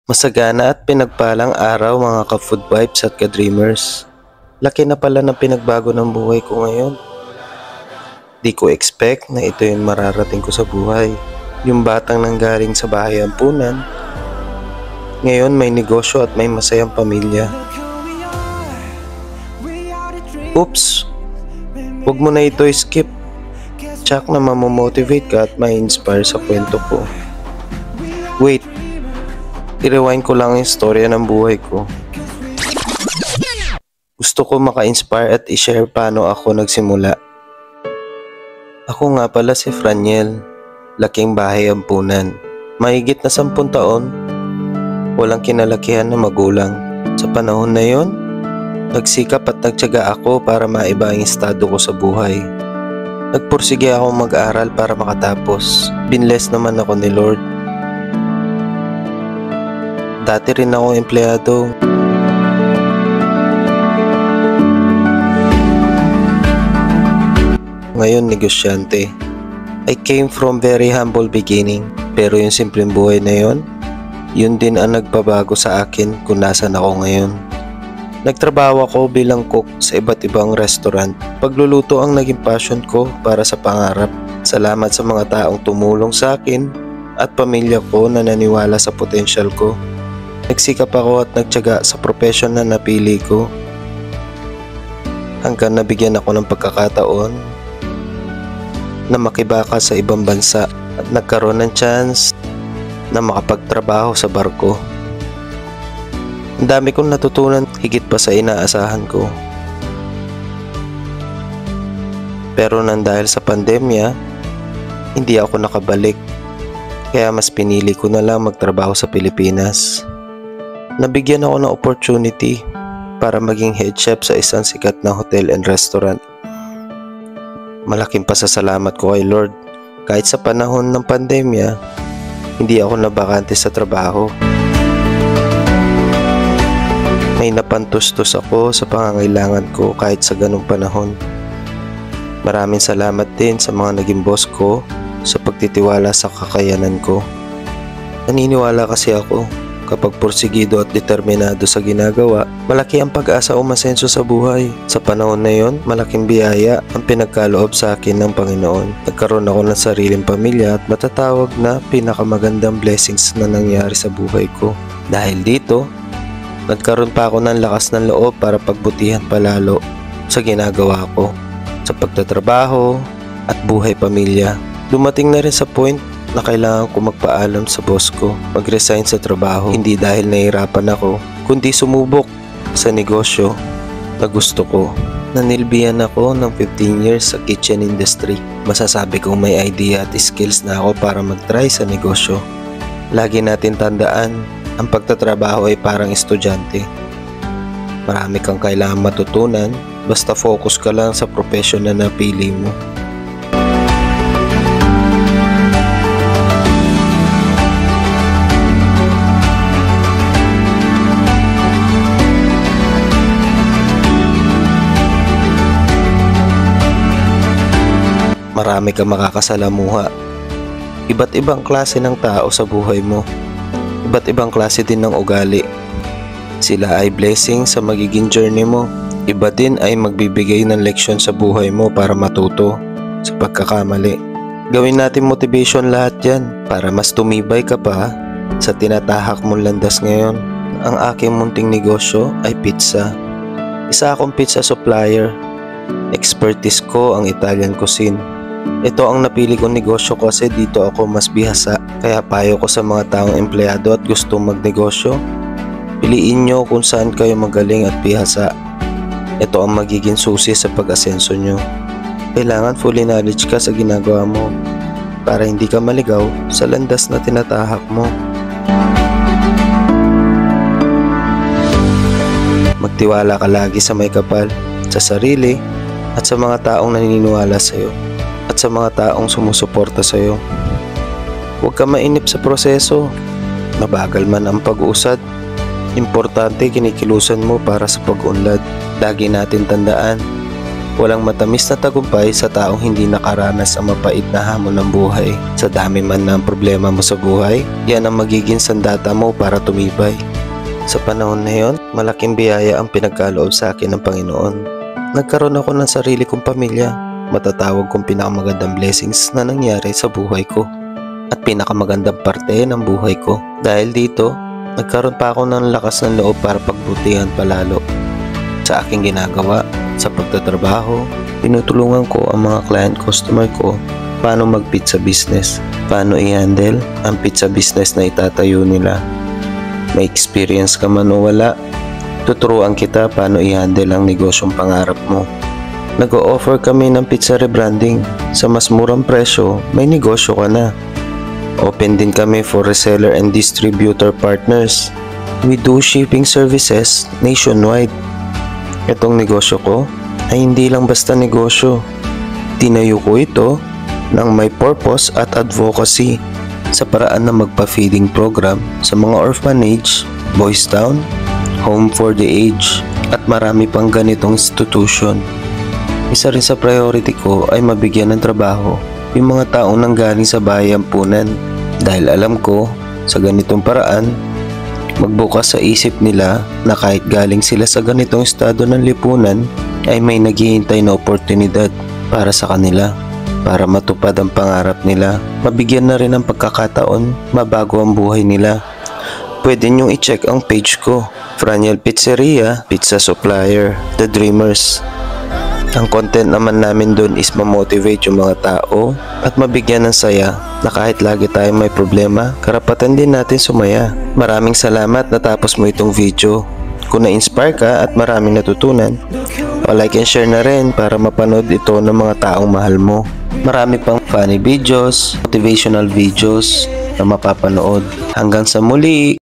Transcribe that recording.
Masagana at pinagpalang araw mga ka-food vibes at ka-dreamers. Laki na pala ng pinagbago ng buhay ko ngayon. Di ko expect na ito yung mararating ko sa buhay. Yung batang nanggaling sa bahay ampunan, ngayon may negosyo at may masayang pamilya. Oops! Huwag mo na ito skip. Tsak na mamomotivate ka at ma-inspire sa kwento ko. Wait! I-rewind ko lang yung storya ng buhay ko. Gusto ko maka-inspire at i-share paano ako nagsimula. Ako nga pala si Franiel, laking bahay ampunan. Mahigit na 10 taon, walang kinalakihan na magulang. Sa panahon na yon, nagsikap at nagtiyaga ako para maiba ang estado ko sa buhay. Nagpursige ako mag-aral para makatapos. Binless naman ako ni Lord. Dati rin ako empleyado. Ngayon negosyante. I came from very humble beginning. Pero yung simpleng buhay na yun din ang nagpabago sa akin kung nasan ako ngayon. Nagtrabaho ako bilang cook sa iba't ibang restaurant. Pagluluto ang naging passion ko para sa pangarap. Salamat sa mga taong tumulong sa akin at pamilya ko na naniwala sa potensyal ko. Nagsikap ako at nagtiyaga sa profession na napili ko hanggang nabigyan ako ng pagkakataon na makibaka sa ibang bansa at nagkaroon ng chance na makapagtrabaho sa barko. Ang dami kong natutunan higit pa sa inaasahan ko. Pero nang dahil sa pandemya, hindi ako nakabalik. Kaya mas pinili ko na lang magtrabaho sa Pilipinas. Nabigyan ako ng opportunity para maging head chef sa isang sikat na hotel and restaurant. Malaking pasasalamat ko kay Lord. Kahit sa panahon ng pandemya, hindi ako nabakante sa trabaho. May napantustos ako sa pangangailangan ko kahit sa ganung panahon. Maraming salamat din sa mga naging boss ko sa pagtitiwala sa kakayanan ko. Naniniwala kasi ako, kapag porsigido at determinado sa ginagawa, malaki ang pag-asa o masenso sa buhay. Sa panahon na yon, malaking biyaya ang pinagkaloob sa akin ng Panginoon. Nagkaroon ako ng sariling pamilya at matatawag na pinakamagandang blessings na nangyari sa buhay ko. Dahil dito, nagkaroon pa ako ng lakas ng loob para pagbutihan palalo sa ginagawa ko, sa pagtatrabaho at buhay pamilya. Dumating na rin sa point na kailangan ko magpaalam sa boss ko, mag-resign sa trabaho. Hindi dahil nahirapan ako, kundi sumubok sa negosyo na gusto ko. Nanilbihan ako ng 15 years sa kitchen industry. Masasabi kong may idea at skills na ako para mag-try sa negosyo. Lagi natin tandaan, ang pagtatrabaho ay parang estudyante. Marami kang kailangan matutunan, basta focus ka lang sa profession na napili mo. Marami kang makakasalamuha. Iba't ibang klase ng tao sa buhay mo. Iba't ibang klase din ng ugali. Sila ay blessing sa magiging journey mo. Iba din ay magbibigay ng leksyon sa buhay mo para matuto sa pagkakamali. Gawin natin motivation lahat yan para mas tumibay ka pa sa tinatahak mong landas ngayon. Ang aking munting negosyo ay pizza. Isa akong pizza supplier. Expertise ko ang Italian cuisine. Ito ang napili kong negosyo kasi dito ako mas bihasa. Kaya payo ko sa mga taong empleyado at gustong magnegosyo, piliin nyo kung saan kayo magaling at bihasa. Ito ang magiging susi sa pag-asenso nyo. Kailangan fully knowledge ka sa ginagawa mo para hindi ka maligaw sa landas na tinatahak mo. Magtiwala ka lagi sa may kapal, sa sarili at sa mga taong naniniwala sa'yo at sa mga taong sumusuporta sa'yo. Huwag ka mainip sa proseso. Mabagal man ang pag-usad, importante kinikilusan mo para sa pag-unlad. Lagi natin tandaan, Walang matamis na tagumpay sa taong hindi nakaranas ang mapait na hamon ng buhay. Sa dami man ng problema mo sa buhay, yan ang magiging sandata mo para tumibay. Sa panahon na yon, malaking biyaya ang pinagkaloob sa akin ng Panginoon. Nagkaroon ako ng sarili kong pamilya. Matatawag kong pinakamagandang blessings na nangyari sa buhay ko at pinakamagandang parte ng buhay ko. Dahil dito, nagkaroon pa ako ng lakas ng loob para pagbutihan palalo sa aking ginagawa. Sa pagtatrabaho, tinutulungan ko ang mga client customer ko paano mag-pizza business, paano i-handle ang pizza business na itatayo nila. May experience ka man o wala, tuturuan kita paano i-handle ang negosyong pangarap mo. Nag-o-offer kami ng pizza rebranding. Sa mas murang presyo, may negosyo ka na. Open din kami for reseller and distributor partners. We do shipping services nationwide. Itong negosyo ko ay hindi lang basta negosyo. Tinayo ko ito ng may purpose at advocacy sa paraan na magpa-feeding program sa mga orphanage, boys town, home for the aged at marami pang ganitong institution. Isa rin sa priority ko ay mabigyan ng trabaho yung mga taong nanggaling sa bahay ampunan dahil alam ko sa ganitong paraan magbukas sa isip nila na kahit galing sila sa ganitong estado ng lipunan ay may naghihintay na oportunidad para sa kanila, para matupad ang pangarap nila, mabigyan na rin ng pagkakataon, mabago ang buhay nila. Pwede nyong i-check ang page ko, Franiel Pizzeria, Pizza Supplier, The Dreamers. Ang content naman namin dun is ma-motivate yung mga tao at mabigyan ng saya na kahit lagi tayong may problema, karapatan din natin sumaya. Maraming salamat natapos mo itong video. Kung na-inspire ka at maraming natutunan, like and share na rin para mapanood ito ng mga taong mahal mo. Marami pang funny videos, motivational videos na mapapanood. Hanggang sa muli!